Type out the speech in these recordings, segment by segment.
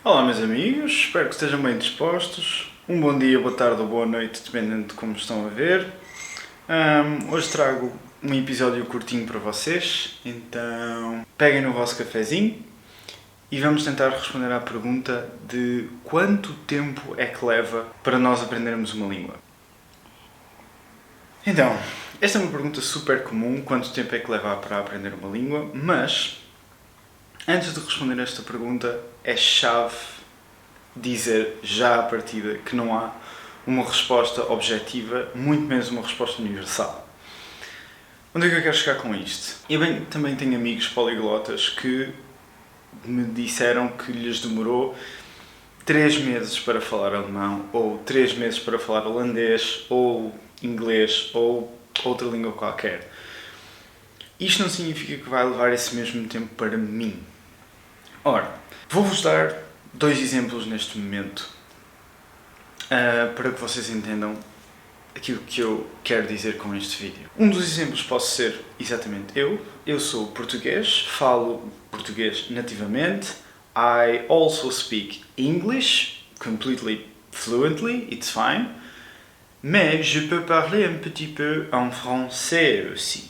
Olá meus amigos, espero que estejam bem dispostos. Um bom dia, boa tarde ou boa noite, dependendo de como estão a ver. Hoje trago um episódio curtinho para vocês, então peguem no vosso cafezinho e vamos tentar responder à pergunta de quanto tempo é que leva para nós aprendermos uma língua. Então, esta é uma pergunta super comum, quanto tempo é que leva para aprender uma língua, mas antes de responder a esta pergunta é chave dizer já à partida que não há uma resposta objetiva, muito menos uma resposta universal. Onde é que eu quero chegar com isto? Eu também tenho amigos poliglotas que me disseram que lhes demorou 3 meses para falar alemão, ou 3 meses para falar holandês, ou inglês, ou outra língua qualquer. Isto não significa que vai levar esse mesmo tempo para mim. Ora, vou-vos dar 2 exemplos neste momento para que vocês entendam aquilo que eu quero dizer com este vídeo. Um dos exemplos pode ser exatamente eu sou português, falo português nativamente. I also speak English completely fluently, it's fine. Mais je peux parler un petit peu en français aussi.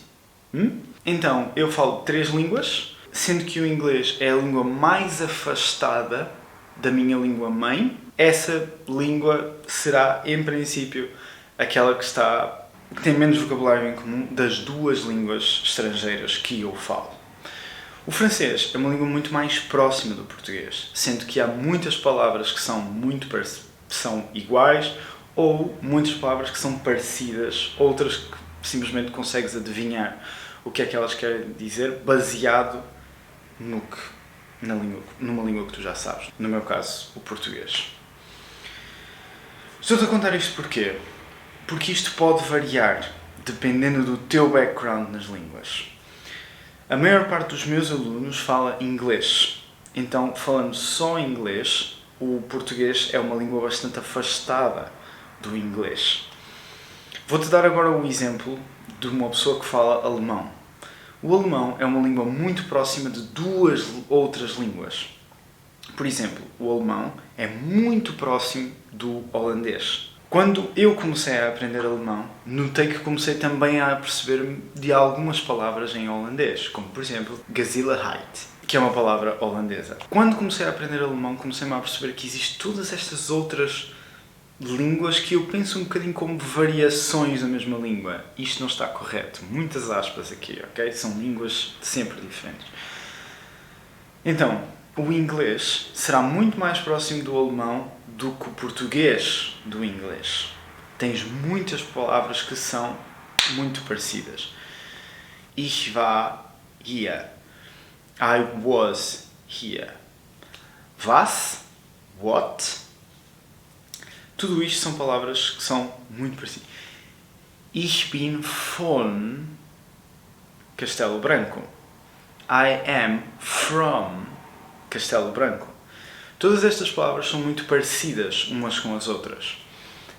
Então, eu falo 3 línguas, sendo que o inglês é a língua mais afastada da minha língua mãe. Essa língua será, em princípio, aquela que tem menos vocabulário em comum das 2 línguas estrangeiras que eu falo. O francês é uma língua muito mais próxima do português, sendo que há muitas palavras que são iguais ou muitas palavras que são parecidas, outras que simplesmente consegues adivinhar o que é que elas querem dizer baseado numa língua que tu já sabes. No meu caso, o português. Estou-te a contar isto porquê? Porque isto pode variar dependendo do teu background nas línguas. A maior parte dos meus alunos fala inglês. Então, falando só inglês, o português é uma língua bastante afastada do inglês. Vou-te dar agora um exemplo de uma pessoa que fala alemão. O alemão é uma língua muito próxima de 2 outras línguas. Por exemplo, o alemão é muito próximo do holandês. Quando eu comecei a aprender alemão, notei que comecei também a perceber-me de algumas palavras em holandês, como por exemplo, Gezelligheid, que é uma palavra holandesa. Quando comecei a aprender alemão, comecei-me a perceber que existem todas estas outras línguas que eu penso um bocadinho como variações da mesma língua. Isto não está correto. Muitas aspas aqui, ok? São línguas sempre diferentes. Então, o inglês será muito mais próximo do alemão do que o português do inglês. Tens muitas palavras que são muito parecidas. Ich war hier. I was here. Was? What? Tudo isto são palavras que são muito parecidas. Ich bin von Castelo Branco. I am from Castelo Branco. Todas estas palavras são muito parecidas umas com as outras.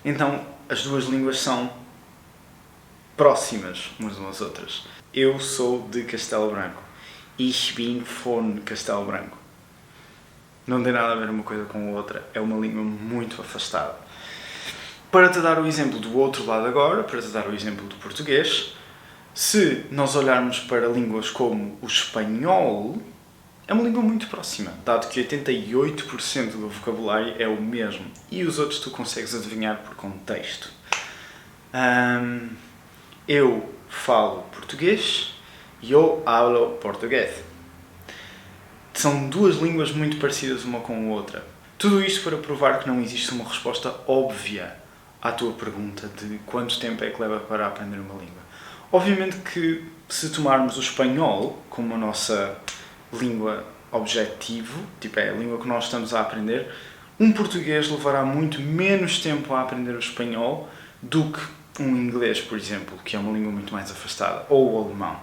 Então, as 2 línguas são próximas umas das outras. Eu sou de Castelo Branco. Ich bin von Castelo Branco. Não tem nada a ver uma coisa com a outra. É uma língua muito afastada. Para te dar o exemplo do outro lado agora, para te dar o exemplo do português, se nós olharmos para línguas como o espanhol, é uma língua muito próxima, dado que 88% do vocabulário é o mesmo e os outros tu consegues adivinhar por contexto. Eu falo português e eu hablo português. São 2 línguas muito parecidas uma com a outra. Tudo isto para provar que não existe uma resposta óbvia à tua pergunta de quanto tempo é que leva para aprender uma língua. Obviamente que se tomarmos o espanhol como a nossa língua objetivo, tipo é a língua que nós estamos a aprender, um português levará muito menos tempo a aprender o espanhol do que um inglês, por exemplo, que é uma língua muito mais afastada, ou o alemão.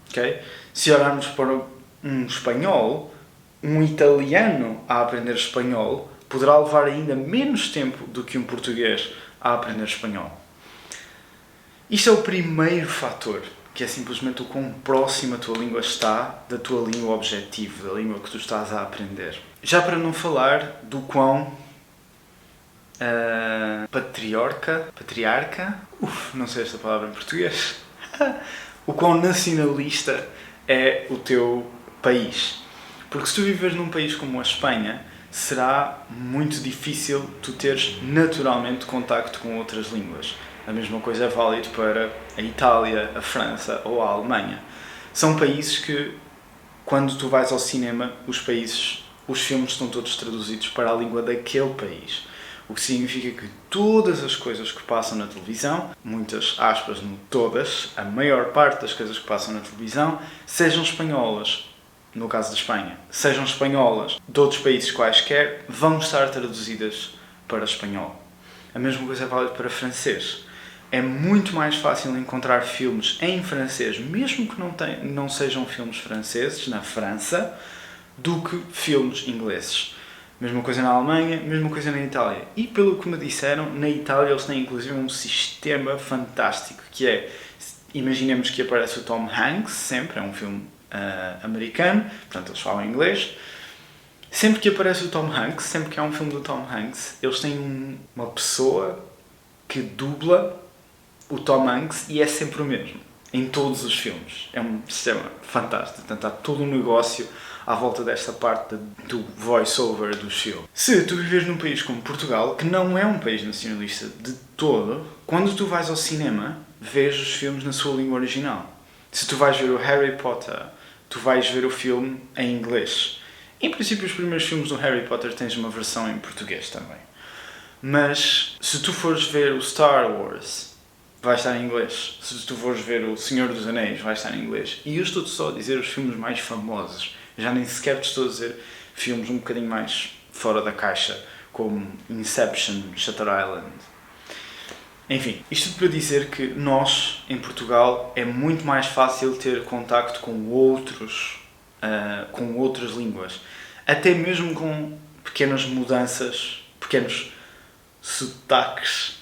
Okay? Se olharmos para um espanhol, um italiano a aprender espanhol poderá levar ainda menos tempo do que um português a aprender espanhol. Isto é o primeiro fator, que é simplesmente o quão próxima a tua língua está da tua língua objetivo, da língua que tu estás a aprender. Já para não falar do quão patriarca, não sei esta palavra em português, o quão nacionalista é o teu país. Porque se tu viveres num país como a Espanha, será muito difícil tu teres naturalmente contacto com outras línguas. A mesma coisa é válido para a Itália, a França ou a Alemanha. São países que, quando tu vais ao cinema, os filmes estão todos traduzidos para a língua daquele país. O que significa que todas as coisas que passam na televisão, muitas aspas no todas, a maior parte das coisas que passam na televisão, sejam espanholas, no caso da Espanha, sejam espanholas de outros países quaisquer, vão estar traduzidas para espanhol. A mesma coisa é válida para francês. É muito mais fácil encontrar filmes em francês, mesmo que não sejam filmes franceses, na França, do que filmes ingleses. Mesma coisa na Alemanha, mesma coisa na Itália. E pelo que me disseram, na Itália eles têm inclusive um sistema fantástico, que é, imaginemos que aparece o Tom Hanks, sempre, é um filme americano, portanto eles falam inglês. Sempre que aparece o Tom Hanks, sempre que há um filme do Tom Hanks, eles têm uma pessoa que dubla o Tom Hanks e é sempre o mesmo, em todos os filmes. É um sistema fantástico, portanto há todo um negócio à volta desta parte do voice-over do filme. Se tu viveres num país como Portugal, que não é um país nacionalista de todo, quando tu vais ao cinema, vês os filmes na sua língua original. Se tu vais ver o Harry Potter, tu vais ver o filme em inglês. Em princípio, os primeiros filmes do Harry Potter tens uma versão em português também. Mas se tu fores ver o Star Wars, vai estar em inglês. Se tu fores ver o Senhor dos Anéis, vai estar em inglês. E eu estou só a dizer os filmes mais famosos. Já nem sequer te estou a dizer filmes um bocadinho mais fora da caixa, como Inception, Shutter Island. Enfim, isto para dizer que nós, em Portugal, é muito mais fácil ter contacto com outras línguas. Até mesmo com pequenas mudanças, pequenos sotaques.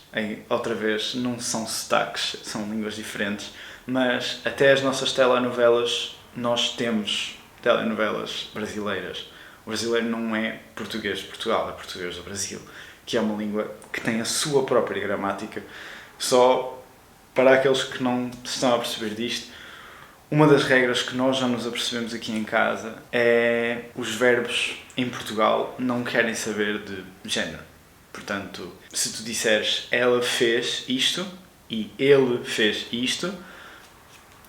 Outra vez, não são sotaques, são línguas diferentes. Mas até as nossas telenovelas, nós temos telenovelas brasileiras. O brasileiro não é português de Portugal, é português do Brasil, que é uma língua que tem a sua própria gramática. Só para aqueles que não estão a perceber disto, uma das regras que nós já nos apercebemos aqui em casa é os verbos em Portugal não querem saber de género. Portanto, se tu disseres ela fez isto e ele fez isto,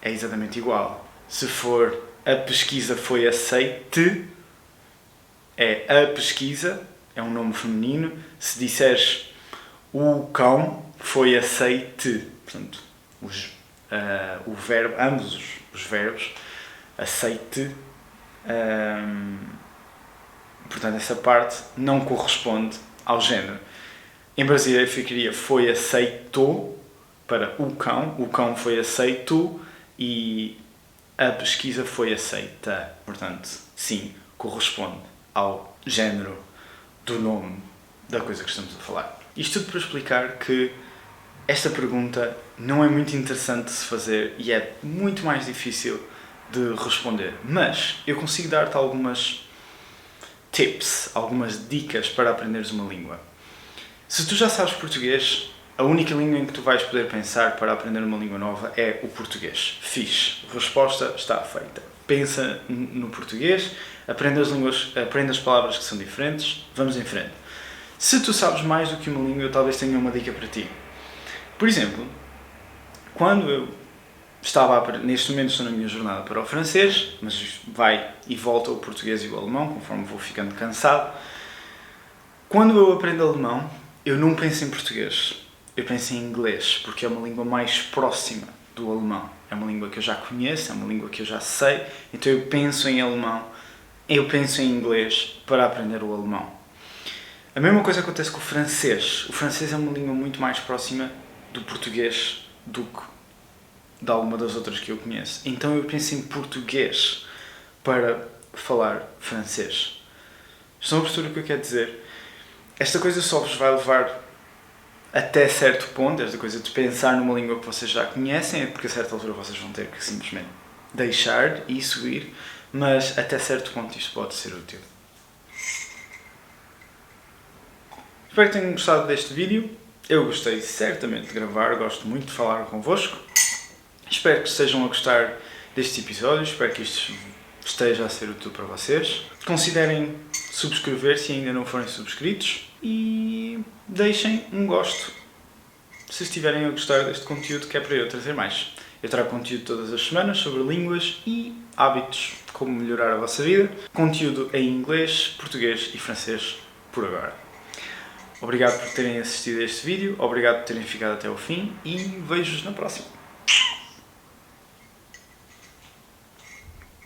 é exatamente igual. Se for a pesquisa foi aceite, é a pesquisa, é um nome feminino. Se disseres o cão foi aceite, portanto, o verbo, ambos os verbos, aceite, portanto, essa parte não corresponde ao género. Em brasileiro ficaria foi aceitou para o cão foi aceito e a pesquisa foi aceita. Portanto, sim, corresponde ao género do nome da coisa que estamos a falar. Isto tudo para explicar que esta pergunta não é muito interessante de se fazer e é muito mais difícil de responder. Mas eu consigo dar-te algumas tips, algumas dicas para aprenderes uma língua. Se tu já sabes português, a única língua em que tu vais poder pensar para aprender uma língua nova é o português. Fixe. Resposta está feita. Pensa no português, aprende as palavras que são diferentes, vamos em frente. Se tu sabes mais do que uma língua, eu talvez tenha uma dica para ti. Por exemplo, quando eu neste momento estou na minha jornada para o francês, mas vai e volta o português e o alemão, conforme vou ficando cansado. Quando eu aprendo alemão, eu não penso em português, eu penso em inglês, porque é uma língua mais próxima do alemão. É uma língua que eu já conheço, é uma língua que eu já sei, então eu penso em alemão, eu penso em inglês para aprender o alemão. A mesma coisa acontece com o francês. O francês é uma língua muito mais próxima do português do que de alguma das outras que eu conheço. Então eu penso em português para falar francês. Estão a perceber o que eu quero dizer? Esta coisa só vos vai levar até certo ponto, esta coisa de pensar numa língua que vocês já conhecem, é porque a certa altura vocês vão ter que simplesmente deixar e subir, mas até certo ponto isto pode ser útil. Espero que tenham gostado deste vídeo. Eu gostei certamente de gravar, gosto muito de falar convosco. Espero que estejam a gostar deste episódio, espero que isto esteja a ser útil para vocês. Considerem subscrever se ainda não forem subscritos e deixem um gosto se estiverem a gostar deste conteúdo, que é para eu trazer mais. Eu trago conteúdo todas as semanas sobre línguas e hábitos, como melhorar a vossa vida. Conteúdo em inglês, português e francês por agora. Obrigado por terem assistido a este vídeo, obrigado por terem ficado até o fim e vejo-vos na próxima.